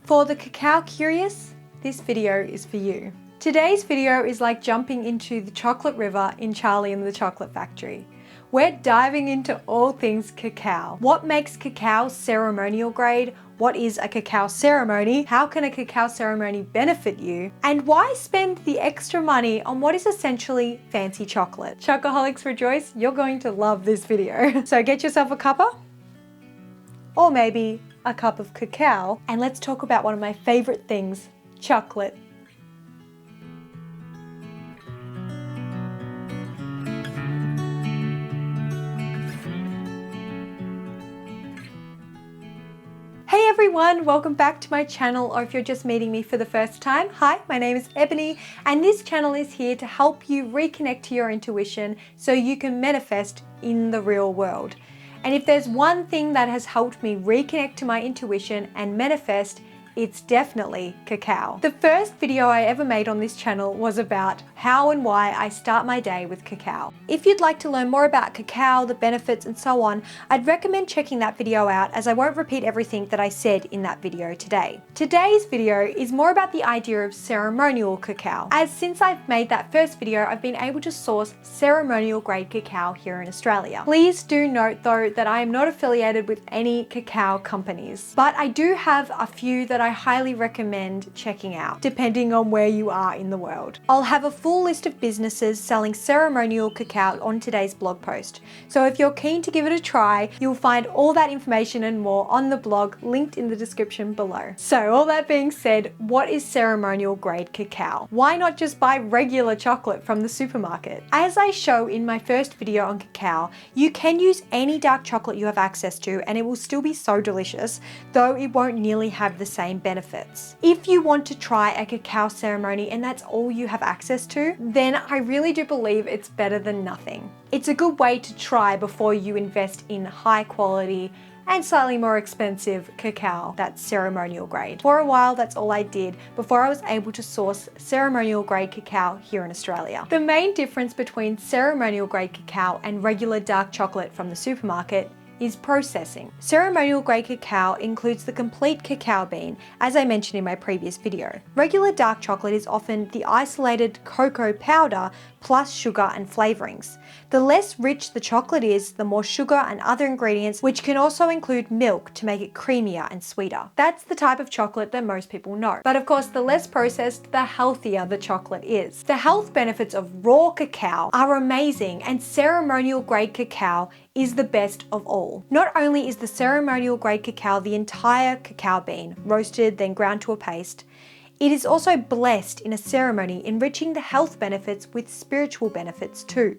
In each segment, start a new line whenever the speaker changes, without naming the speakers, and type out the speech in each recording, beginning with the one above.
For the cacao curious, this video is for you. Today's video is like jumping into the chocolate river in Charlie and the Chocolate Factory. We're diving into all things cacao. What makes cacao ceremonial grade? What is a cacao ceremony? How can a cacao ceremony benefit you? And why spend the extra money on what is essentially fancy chocolate? Chocoholics rejoice, you're going to love this video. So get yourself a cuppa, or maybe a cup of cacao, and let's talk about one of my favorite things, chocolate. Hey everyone, welcome back to my channel, or if you're just meeting me for the first time, hi, my name is Ebony, and this channel is here to help you reconnect to your intuition so you can manifest in the real world. And if there's one thing that has helped me reconnect to my intuition and manifest, it's definitely cacao. The first video I ever made on this channel was about how and why I start my day with cacao. If you'd like to learn more about cacao, the benefits and so on, I'd recommend checking that video out, as I won't repeat everything that I said in that video today. Today's video is more about the idea of ceremonial cacao, as since I've made that first video, I've been able to source ceremonial grade cacao here in Australia. Please do note though that I am not affiliated with any cacao companies, but I do have a few that I highly recommend checking out, depending on where you are in the world. I'll have a full list of businesses selling ceremonial cacao on today's blog post. So if you're keen to give it a try, you'll find all that information and more on the blog linked in the description below. So all that being said, what is ceremonial grade cacao? Why not just buy regular chocolate from the supermarket? As I show in my first video on cacao, you can use any dark chocolate you have access to and it will still be so delicious, though it won't nearly have the same benefits. If you want to try a cacao ceremony and that's all you have access to, then I really do believe it's better than nothing. It's a good way to try before you invest in high quality and slightly more expensive cacao that's ceremonial grade. For a while, that's all I did before I was able to source ceremonial grade cacao here in Australia. The main difference between ceremonial grade cacao and regular dark chocolate from the supermarket is processing. Ceremonial grade cacao includes the complete cacao bean, as I mentioned in my previous video. Regular dark chocolate is often the isolated cocoa powder plus sugar and flavorings. The less rich the chocolate is, the more sugar and other ingredients, which can also include milk to make it creamier and sweeter. That's the type of chocolate that most people know. But of course, the less processed, the healthier the chocolate is. The health benefits of raw cacao are amazing, and ceremonial grade cacao is the best of all. Not only is the ceremonial grade cacao the entire cacao bean, roasted then ground to a paste, it is also blessed in a ceremony, enriching the health benefits with spiritual benefits too.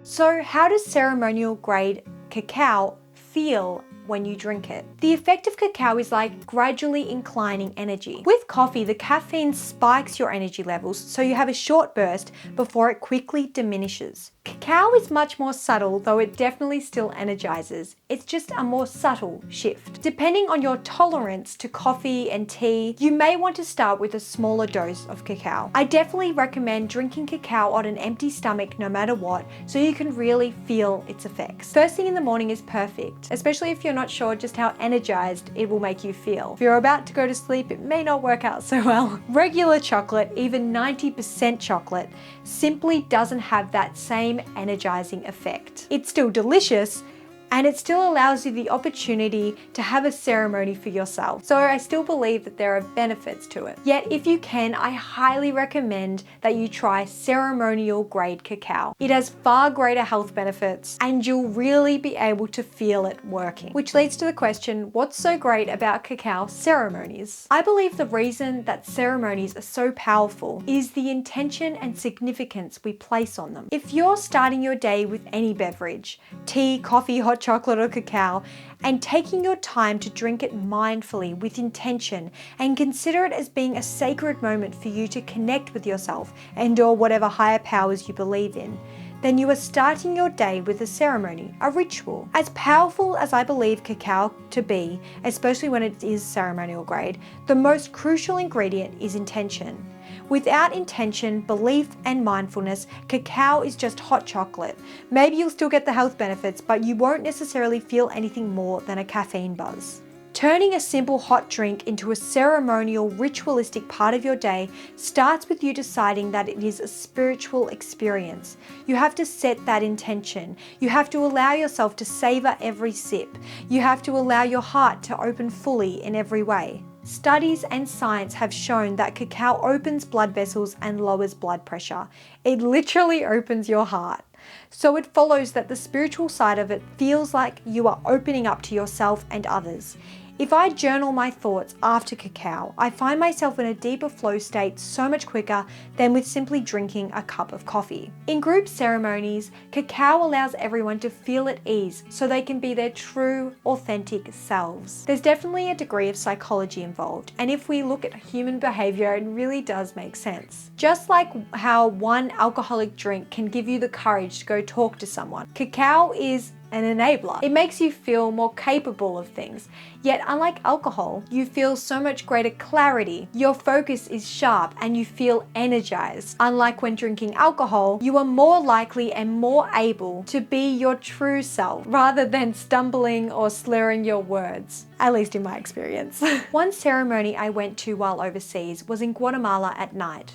So how does ceremonial grade cacao feel when you drink it? The effect of cacao is like gradually inclining energy. With coffee, the caffeine spikes your energy levels, so you have a short burst before it quickly diminishes. Cacao is much more subtle, though it definitely still energizes. It's just a more subtle shift. Depending on your tolerance to coffee and tea, you may want to start with a smaller dose of cacao. I definitely recommend drinking cacao on an empty stomach no matter what, so you can really feel its effects. First thing in the morning is perfect, especially if you're not sure just how energized it will make you feel. If you're about to go to sleep, it may not work out so well. Regular chocolate, even 90% chocolate, simply doesn't have that same energizing effect. It's still delicious, and it still allows you the opportunity to have a ceremony for yourself. So I still believe that there are benefits to it. Yet if you can, I highly recommend that you try ceremonial grade cacao. It has far greater health benefits and you'll really be able to feel it working. Which leads to the question, what's so great about cacao ceremonies? I believe the reason that ceremonies are so powerful is the intention and significance we place on them. If you're starting your day with any beverage, tea, coffee, hot chocolate or cacao, and taking your time to drink it mindfully with intention and consider it as being a sacred moment for you to connect with yourself and or whatever higher powers you believe in, then you are starting your day with a ceremony, a ritual. As powerful as I believe cacao to be, especially when it is ceremonial grade, the most crucial ingredient is intention. Without intention, belief, and mindfulness, cacao is just hot chocolate. Maybe you'll still get the health benefits, but you won't necessarily feel anything more than a caffeine buzz. Turning a simple hot drink into a ceremonial, ritualistic part of your day starts with you deciding that it is a spiritual experience. You have to set that intention. You have to allow yourself to savor every sip. You have to allow your heart to open fully in every way. Studies and science have shown that cacao opens blood vessels and lowers blood pressure. It literally opens your heart. So it follows that the spiritual side of it feels like you are opening up to yourself and others. If I journal my thoughts after cacao, I find myself in a deeper flow state so much quicker than with simply drinking a cup of coffee. In group ceremonies, cacao allows everyone to feel at ease so they can be their true, authentic selves. There's definitely a degree of psychology involved, and if we look at human behavior, it really does make sense. Just like how one alcoholic drink can give you the courage to go talk to someone, cacao is an enabler. It makes you feel more capable of things. Yet unlike alcohol, you feel so much greater clarity. Your focus is sharp and you feel energized. Unlike when drinking alcohol, you are more likely and more able to be your true self rather than stumbling or slurring your words. At least in my experience. One ceremony I went to while overseas was in Guatemala at night.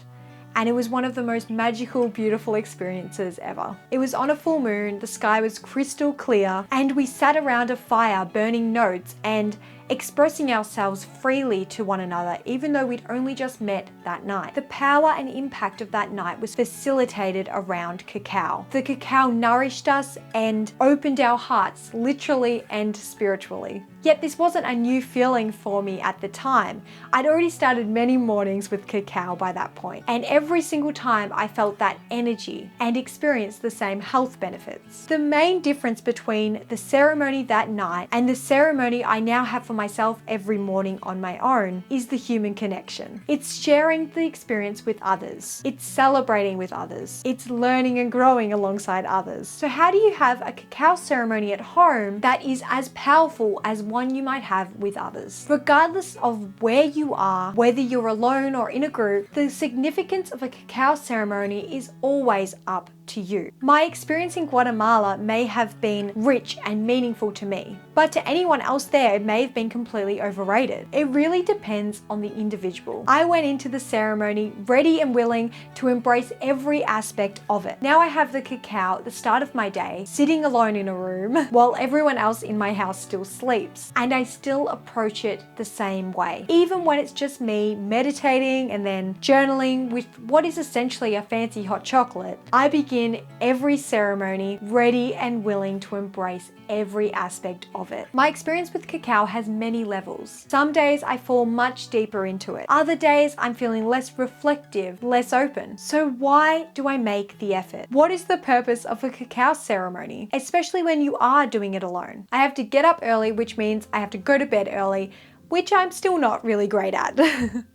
And it was one of the most magical, beautiful experiences ever. It was on a full moon, the sky was crystal clear, and we sat around a fire burning notes and expressing ourselves freely to one another, even though we'd only just met that night. The power and impact of that night was facilitated around cacao. The cacao nourished us and opened our hearts, literally and spiritually. Yet this wasn't a new feeling for me at the time. I'd already started many mornings with cacao by that point, and every single time I felt that energy and experienced the same health benefits. The main difference between the ceremony that night and the ceremony I now have for myself every morning on my own is the human connection. It's sharing the experience with others. It's celebrating with others. It's learning and growing alongside others. So how do you have a cacao ceremony at home that is as powerful as one you might have with others? Regardless of where you are, whether you're alone or in a group, the significance of a cacao ceremony is always up to you. My experience in Guatemala may have been rich and meaningful to me, but to anyone else there, it may have been completely overrated. It really depends on the individual. I went into the ceremony ready and willing to embrace every aspect of it. Now I have the cacao at the start of my day, sitting alone in a room while everyone else in my house still sleeps, and I still approach it the same way. Even when it's just me meditating and then journaling with what is essentially a fancy hot chocolate, I begin every ceremony ready and willing to embrace every aspect of it. My experience with cacao has many levels. Some days I fall much deeper into it. Other days I'm feeling less reflective, less open. So why do I make the effort? What is the purpose of a cacao ceremony, especially when you are doing it alone? I have to get up early, which means I have to go to bed early, which I'm still not really great at.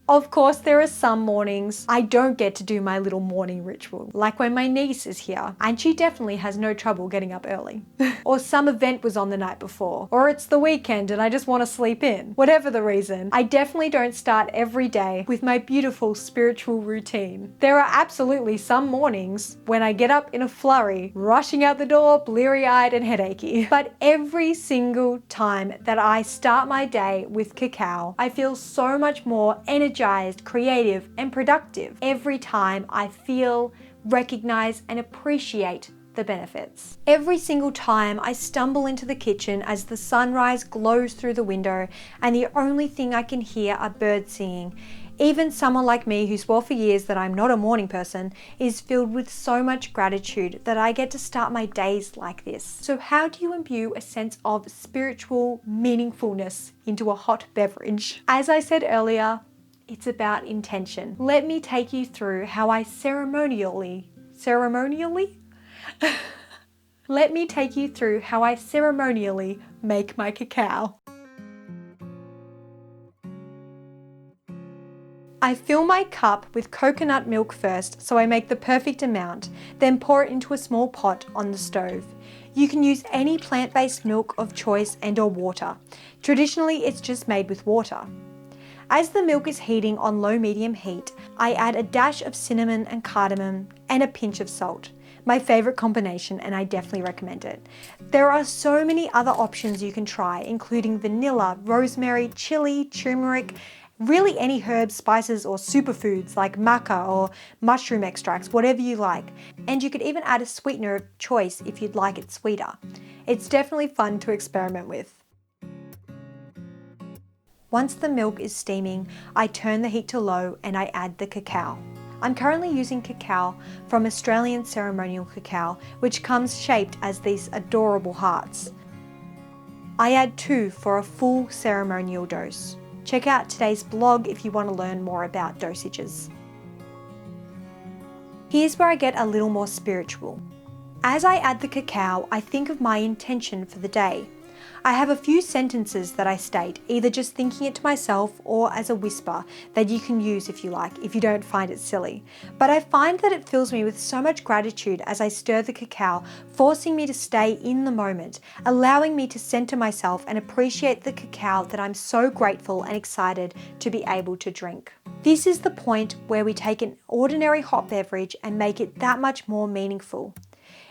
Of course, there are some mornings I don't get to do my little morning ritual, like when my niece is here, and she definitely has no trouble getting up early. Or some event was on the night before, or it's the weekend and I just want to sleep in. Whatever the reason, I definitely don't start every day with my beautiful spiritual routine. There are absolutely some mornings when I get up in a flurry, rushing out the door, bleary-eyed and headachy. But every single time that I start my day with cacao, I feel so much more energized, creative, and productive every time I feel, recognize, and appreciate the benefits. Every single time I stumble into the kitchen as the sunrise glows through the window and the only thing I can hear are birds singing, even someone like me who swore for years that I'm not a morning person is filled with so much gratitude that I get to start my days like this. So how do you imbue a sense of spiritual meaningfulness into a hot beverage? As I said earlier, it's about intention. Let me take you through how I ceremonially? Let me take you through how I ceremonially make my cacao. I fill my cup with coconut milk first, so I make the perfect amount, then pour it into a small pot on the stove. You can use any plant-based milk of choice and/or water. Traditionally, it's just made with water. As the milk is heating on low-medium heat, I add a dash of cinnamon and cardamom and a pinch of salt. My favorite combination, and I definitely recommend it. There are so many other options you can try, including vanilla, rosemary, chili, turmeric, really any herbs, spices, or superfoods like maca or mushroom extracts, whatever you like. And you could even add a sweetener of choice if you'd like it sweeter. It's definitely fun to experiment with. Once the milk is steaming, I turn the heat to low and I add the cacao. I'm currently using cacao from Australian Ceremonial Cacao, which comes shaped as these adorable hearts. I add 2 for a full ceremonial dose. Check out today's blog if you want to learn more about dosages. Here's where I get a little more spiritual. As I add the cacao, I think of my intention for the day. I have a few sentences that I state, either just thinking it to myself or as a whisper that you can use if you like, if you don't find it silly. But I find that it fills me with so much gratitude as I stir the cacao, forcing me to stay in the moment, allowing me to center myself and appreciate the cacao that I'm so grateful and excited to be able to drink. This is the point where we take an ordinary hot beverage and make it that much more meaningful.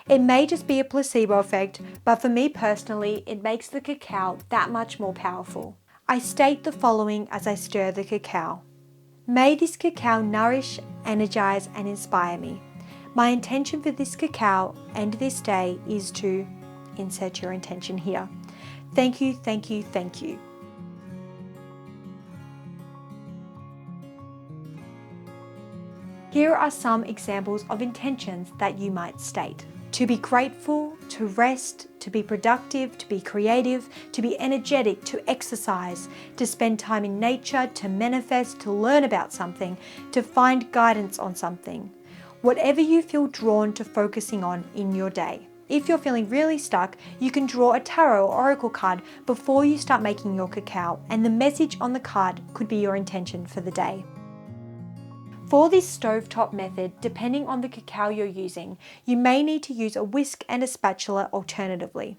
It may just be a placebo effect, but for me personally, it makes the cacao that much more powerful. I state the following as I stir the cacao. May this cacao nourish, energize, and inspire me. My intention for this cacao and this day is to insert your intention here. Thank you, thank you, thank you. Here are some examples of intentions that you might state. To be grateful, to rest, to be productive, to be creative, to be energetic, to exercise, to spend time in nature, to manifest, to learn about something, to find guidance on something. Whatever you feel drawn to focusing on in your day. If you're feeling really stuck, you can draw a tarot or oracle card before you start making your cacao, and the message on the card could be your intention for the day. For this stovetop method, depending on the cacao you're using, you may need to use a whisk and a spatula alternatively.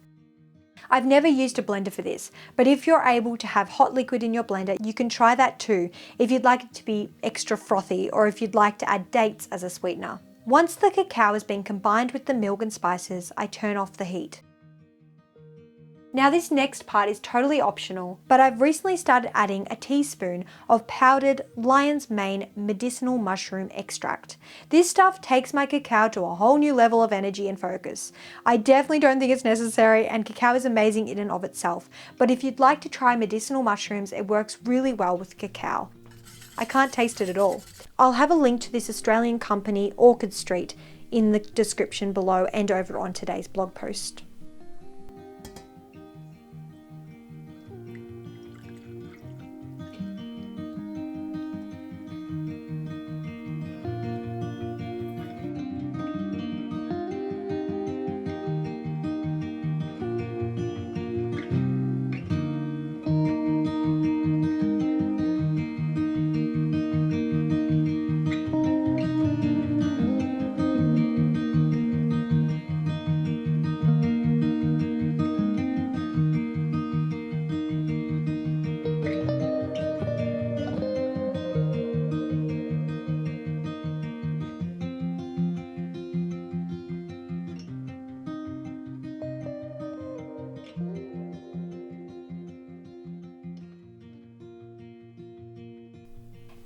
I've never used a blender for this, but if you're able to have hot liquid in your blender, you can try that too if you'd like it to be extra frothy or if you'd like to add dates as a sweetener. Once the cacao has been combined with the milk and spices, I turn off the heat. Now this next part is totally optional, but I've recently started adding a teaspoon of powdered lion's mane medicinal mushroom extract. This stuff takes my cacao to a whole new level of energy and focus. I definitely don't think it's necessary, and cacao is amazing in and of itself, but if you'd like to try medicinal mushrooms, it works really well with cacao. I can't taste it at all. I'll have a link to this Australian company, Orchid Street, in the description below and over on today's blog post.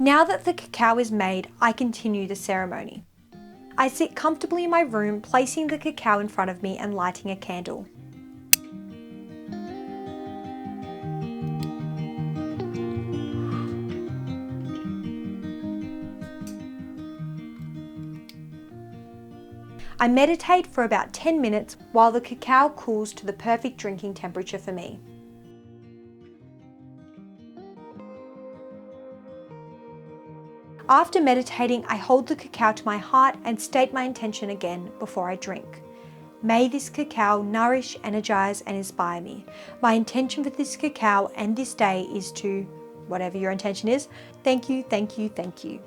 Now that the cacao is made, I continue the ceremony. I sit comfortably in my room, placing the cacao in front of me and lighting a candle. I meditate for about 10 minutes while the cacao cools to the perfect drinking temperature for me. After meditating, I hold the cacao to my heart and state my intention again before I drink. May this cacao nourish, energize, and inspire me. My intention for this cacao and this day is to, whatever your intention is, thank you, thank you, thank you.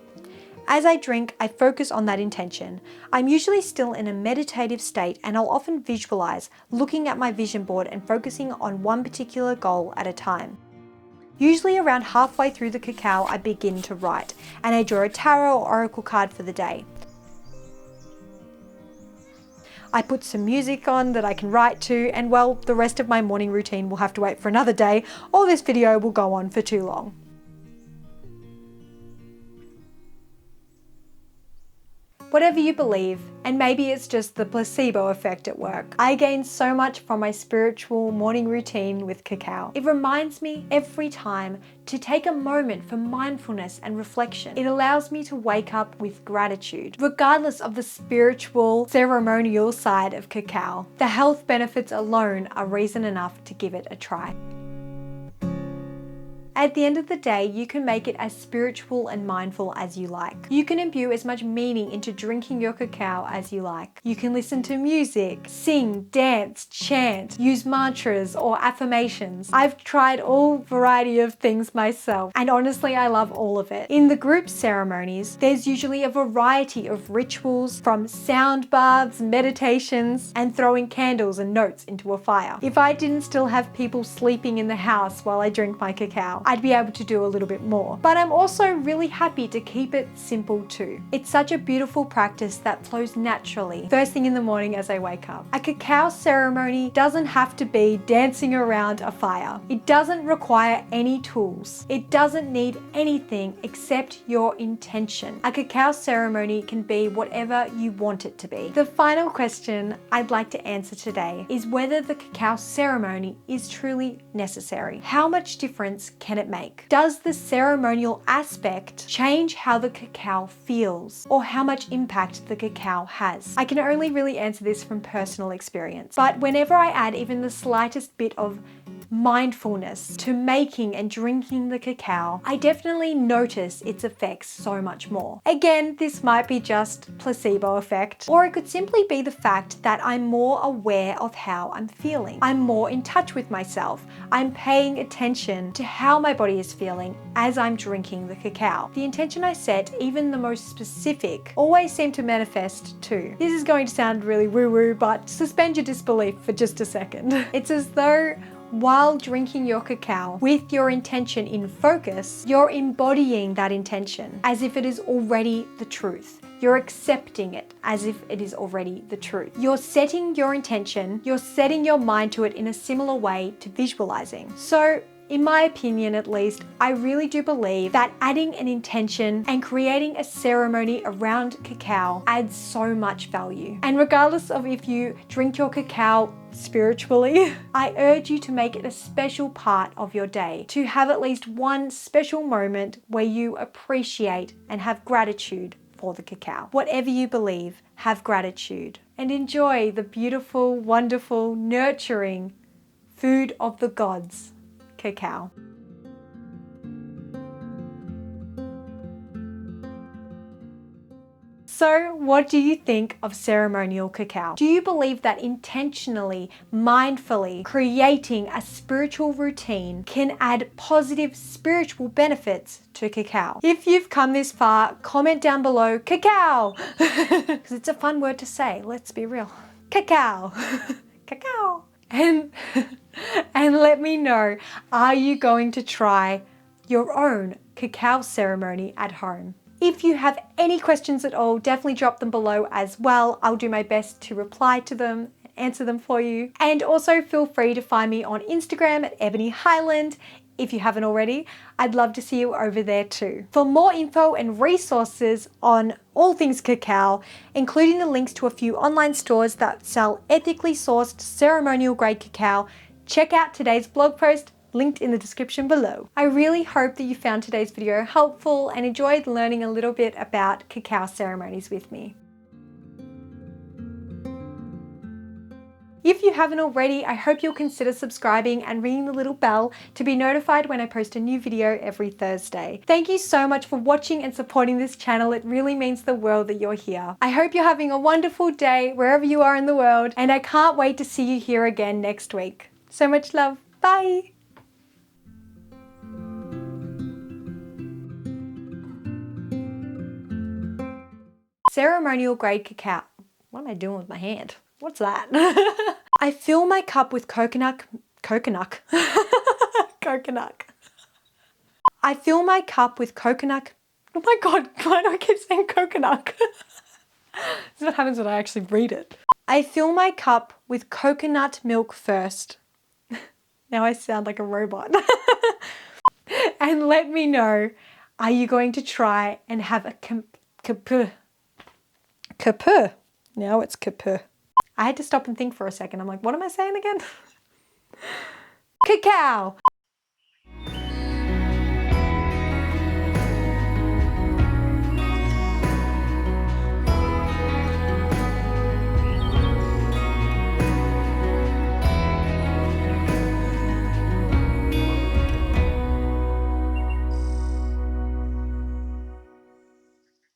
As I drink, I focus on that intention. I'm usually still in a meditative state, and I'll often visualize, looking at my vision board and focusing on one particular goal at a time. Usually around halfway through the cacao, I begin to write, and I draw a tarot or oracle card for the day. I put some music on that I can write to, and well, the rest of my morning routine will have to wait for another day, or this video will go on for too long. Whatever you believe, and maybe it's just the placebo effect at work, I gain so much from my spiritual morning routine with cacao. It reminds me every time to take a moment for mindfulness and reflection. It allows me to wake up with gratitude. Regardless of the spiritual, ceremonial side of cacao, the health benefits alone are reason enough to give it a try. At the end of the day, you can make it as spiritual and mindful as you like. You can imbue as much meaning into drinking your cacao as you like. You can listen to music, sing, dance, chant, use mantras or affirmations. I've tried all variety of things myself, and honestly, I love all of it. In the group ceremonies, there's usually a variety of rituals, from sound baths, meditations, and throwing candles and notes into a fire. If I didn't still have people sleeping in the house while I drink my cacao, I'd be able to do a little bit more. But I'm also really happy to keep it simple too. It's such a beautiful practice that flows naturally first thing in the morning as I wake up. A cacao ceremony doesn't have to be dancing around a fire. It doesn't require any tools. It doesn't need anything except your intention. A cacao ceremony can be whatever you want it to be. The final question I'd like to answer today is whether the cacao ceremony is truly necessary. How much difference can it make? Does the ceremonial aspect change how the cacao feels, or how much impact the cacao has? I can only really answer this from personal experience, but whenever I add even the slightest bit of mindfulness to making and drinking the cacao, I definitely notice its effects so much more. Again, this might be just placebo effect, or it could simply be the fact that I'm more aware of how I'm feeling. I'm more in touch with myself. I'm paying attention to how my body is feeling as I'm drinking the cacao. The intention I set, even the most specific, always seem to manifest too. This is going to sound really woo-woo, but suspend your disbelief for just a second. It's as though while drinking your cacao with your intention in focus, you're embodying that intention as if it is already the truth. You're accepting it as if it is already the truth. You're setting your intention, you're setting your mind to it in a similar way to visualizing. So, in my opinion at least, I really do believe that adding an intention and creating a ceremony around cacao adds so much value. And regardless of if you drink your cacao spiritually, I urge you to make it a special part of your day, to have at least one special moment where you appreciate and have gratitude for the cacao. Whatever you believe, have gratitude and enjoy the beautiful, wonderful, nurturing food of the gods, cacao. So, what do you think of ceremonial cacao? Do you believe that intentionally, mindfully creating a spiritual routine can add positive spiritual benefits to cacao? If you've come this far, comment down below cacao, because it's a fun word to say, let's be real. Cacao. Cacao. And let me know, are you going to try your own cacao ceremony at home? If you have any questions at all, definitely drop them below as well. I'll do my best to reply to them and answer them for you. And also feel free to find me on Instagram at Ebony Highland. If you haven't already, I'd love to see you over there too. For more info and resources on all things cacao, including the links to a few online stores that sell ethically sourced ceremonial grade cacao, check out today's blog post linked in the description below. I really hope that you found today's video helpful and enjoyed learning a little bit about cacao ceremonies with me. If you haven't already, I hope you'll consider subscribing and ringing the little bell to be notified when I post a new video every Thursday. Thank you so much for watching and supporting this channel. It really means the world that you're here. I hope you're having a wonderful day wherever you are in the world, and I can't wait to see you here again next week. So much love. Bye. Ceremonial grade cacao. What am I doing with my hand? What's that? I fill my cup with coconut. I fill my cup with coconut. Oh my God, why do I keep saying coconut? This is what happens when I actually read it. I fill my cup with coconut milk first. Now I sound like a robot. And let me know, are you going to try and have a kapur? Now it's kapur. I had to stop and think for a second. I'm like, what am I saying again? Cacao.